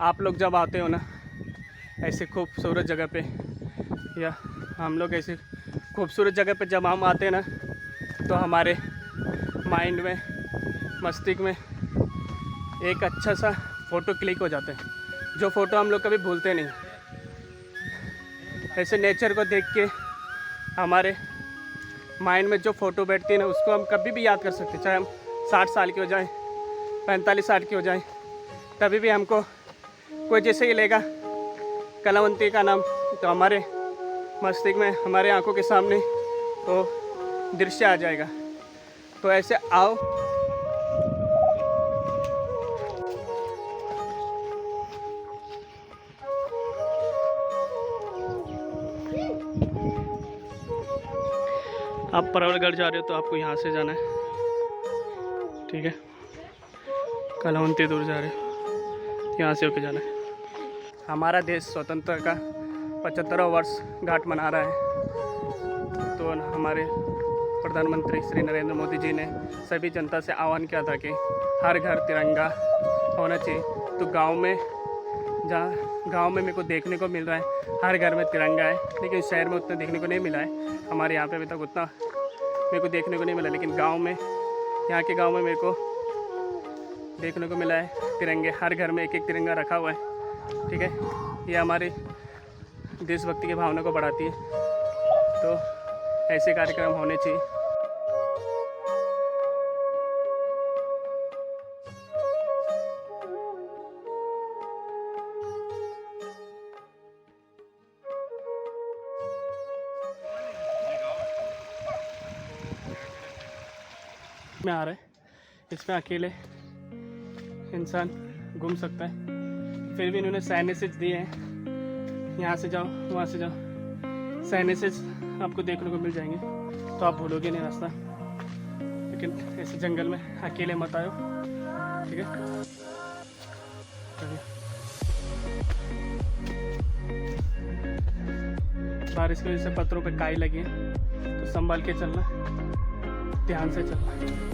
आप लोग जब आते हो ना ऐसे खूबसूरत जगह पे, या हम लोग ऐसे खूबसूरत जगह पे जब हम आते हैं ना, तो हमारे माइंड में, मस्तिष्क में एक अच्छा सा फ़ोटो क्लिक हो जाता है, जो फ़ोटो हम लोग कभी भूलते नहीं। ऐसे नेचर को देख के हमारे माइंड में जो फ़ोटो बैठती है ना, उसको हम कभी भी याद कर सकते हैं। चाहे हम 60 साल के हो जाएं, 45 साल के हो जाएं, तभी भी हमको कोई जैसे ही लेगा कलावंती का नाम, तो हमारे मस्तिष्क में, हमारे आंखों के सामने वो दृश्य आ जाएगा। तो ऐसे आओ, आप परवलगढ़ जा रहे हो तो आपको यहाँ से जाना है, ठीक है। कलावंती दूर जा रहे हो, यहाँ से होके जाना है। हमारा देश स्वतंत्रता का 75वां वर्ष घाट मना रहा है, तो हमारे प्रधानमंत्री श्री नरेंद्र मोदी जी ने सभी जनता से आह्वान किया था कि हर घर तिरंगा होना चाहिए। तो गांव में मेरे को देखने को मिल रहा है हर घर में तिरंगा है, लेकिन शहर में उतना देखने को नहीं मिला है। हमारे यहाँ पे अभी तक उतना मेरे को देखने को नहीं मिला, लेकिन गांव में, यहाँ के गांव में मेरे को देखने को मिला है तिरंगे, हर घर में एक एक तिरंगा रखा हुआ है, ठीक है। ये हमारे देशभक्ति की भावना को बढ़ाती है, तो ऐसे कार्यक्रम होने चाहिए। में आ रहा है, इसमें अकेले इंसान घूम सकता है, फिर भी इन्होंने साइनेसेज दिए हैं, यहाँ से जाओ, वहाँ से जाओ, साइनेसेज आपको देखने को मिल जाएंगे, तो आप भूलोगे नहीं रास्ता। लेकिन ऐसे जंगल में अकेले मत आयो, ठीक है। बारिश की वजह से पत्थरों पे काई लगी है, तो संभाल के चलना, ध्यान से चलना।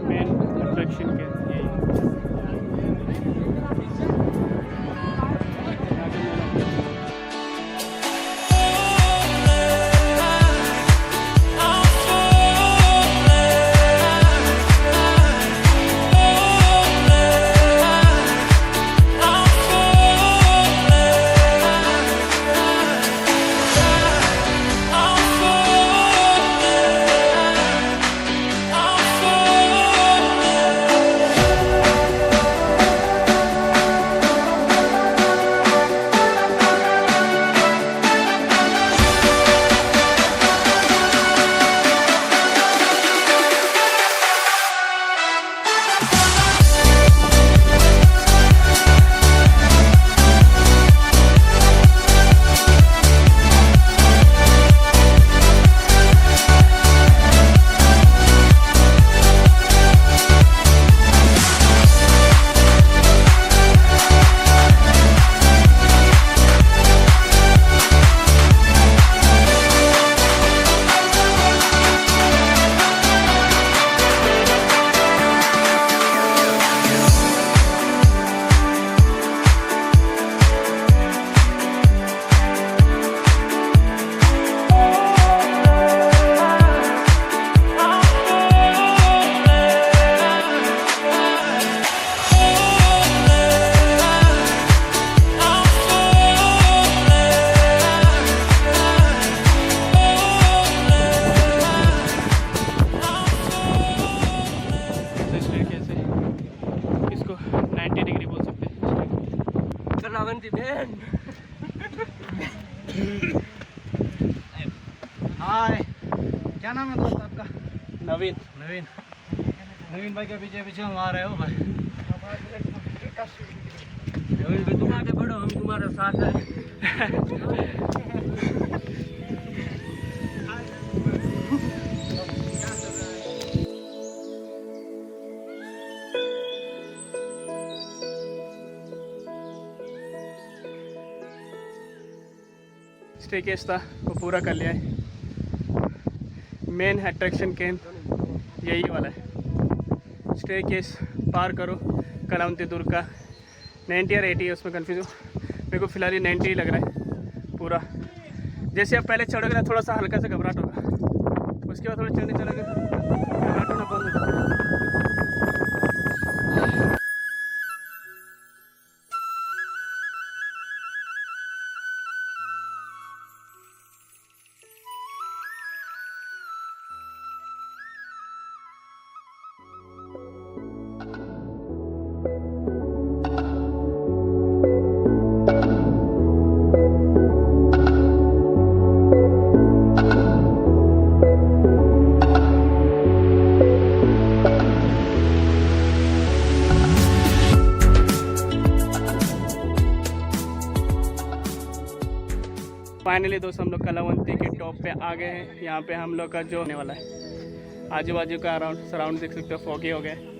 मेन अट्रैक्शन के हाय, क्या नाम है दोस्त आपका? नवीन नवीन नवीन भाई के पीछे पीछे हम आ रहे हो भाई। नवीन भाई तुम आगे बढ़ो, हम तुम्हारे साथ हैं। स्टे केस था वो पूरा कर लिया है। मेन अट्रैक्शन केंद्र यही वाला है। स्टे केस पार करो कलावंती दुर्ग का 90 और 80 है, उसमें कन्फ्यूज हूँ। मेरे को फिलहाल ये 90 ही लग रहा है पूरा। जैसे आप पहले चढ़ोगे ना थोड़ा सा हल्का सा घबराहट होगा, उसके बाद थोड़ा चढ़ने चलोगे घबराहट होना बंद हो जाएगा। फाइनली दोस्त हम लोग कलावंती के टॉप पे आ गए हैं। यहाँ पे हम लोग का जो होने वाला है, आजू बाजू का सराउंड देख सकते हो, फॉगी हो गए।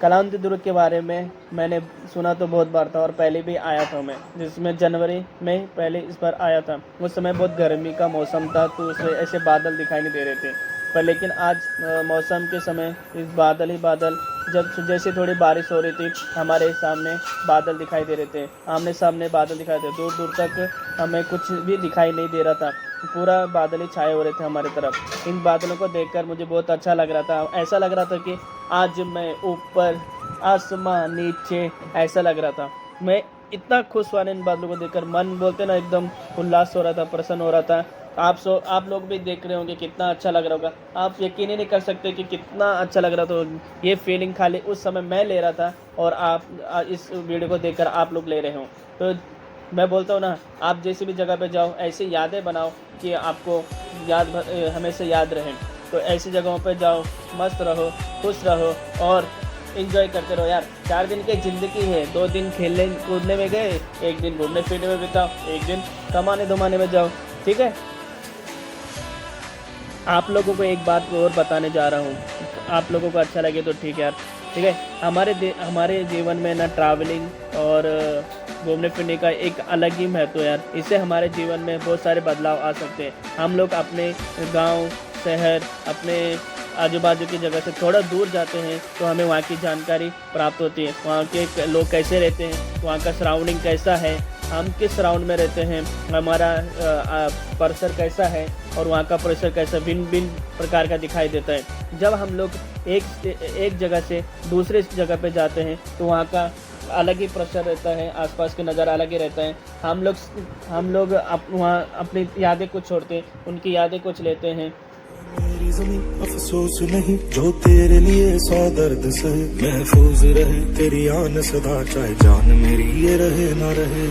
कलावंती दुर्ग के बारे में मैंने सुना तो बहुत बार था और पहले भी आया था मैं, जिसमें जनवरी में पहले इस बार आया था। उस समय बहुत गर्मी का मौसम था तो उसमें ऐसे बादल दिखाई नहीं दे रहे थे, पर लेकिन आज मौसम के समय इस बादल ही बादल, जब जैसे थोड़ी बारिश हो रही थी हमारे सामने बादल दिखाई दे रहे थे, आमने सामने बादल दिखाई दे, दूर दूर तक हमें कुछ भी दिखाई नहीं दे रहा था, पूरा बादल ही छाए हो रहे थे हमारी तरफ। इन बादलों को देखकर मुझे बहुत अच्छा लग रहा था, ऐसा लग रहा था कि आज मैं ऊपर आसमान नीचे, ऐसा लग रहा था। मैं इतना खुश हुआ इन बादलों को देखकर, मन बोलते ना एकदम उल्लास हो रहा था, प्रसन्न हो रहा था। आप लोग भी देख रहे होंगे कितना अच्छा लग रहा होगा। आप यकीन ही नहीं कर सकते कि कितना अच्छा लग रहा था। ये फीलिंग खाली उस समय मैं ले रहा था और आप इस वीडियो को देखकर आप लोग ले रहे हो। तो मैं बोलता हूँ ना, आप जैसी भी जगह पे जाओ ऐसी यादें बनाओ कि आपको हमेशा याद रहें। तो ऐसी जगहों पे जाओ, मस्त रहो, खुश रहो और एंजॉय करते रहो यार। 4 दिन की ज़िंदगी है, 2 दिन खेलने कूदने में गए, 1 दिन घूमने फिरने में बिताओ, 1 दिन कमाने धमाने में जाओ, ठीक है। आप लोगों को एक बात और बताने जा रहा हूँ, आप लोगों को अच्छा लगे तो ठीक है यार, ठीक है। हमारे जीवन में ना ट्रैवलिंग और घूमने फिरने का एक अलग ही महत्व है यार। इससे हमारे जीवन में बहुत सारे बदलाव आ सकते हैं। हम लोग अपने गांव, शहर, अपने आजू बाजू की जगह से थोड़ा दूर जाते हैं तो हमें वहाँ की जानकारी प्राप्त होती है, वहाँ के लोग कैसे रहते हैं, वहाँ का सराउंडिंग कैसा है, हम किस राउंड में रहते हैं, हमारा परिसर कैसा है और वहाँ का परिसर कैसा भिन्न भिन्न प्रकार का दिखाई देता है। जब हम लोग एक जगह से दूसरे जगह पे जाते हैं तो वहाँ का अलग ही प्रेशर रहता है, आसपास के नज़ारा अलग ही रहता है। हम लोग वहाँ अपनी यादें कुछ छोड़ते हैं, उनकी यादें कुछ लेते हैं। मेरी ज़मीं अफसोस नहीं जो तेरे लिए 100 दर्द सहे, महफूज रहे तेरी आन सदा चाहे जान मेरी ये रहे ना रहे।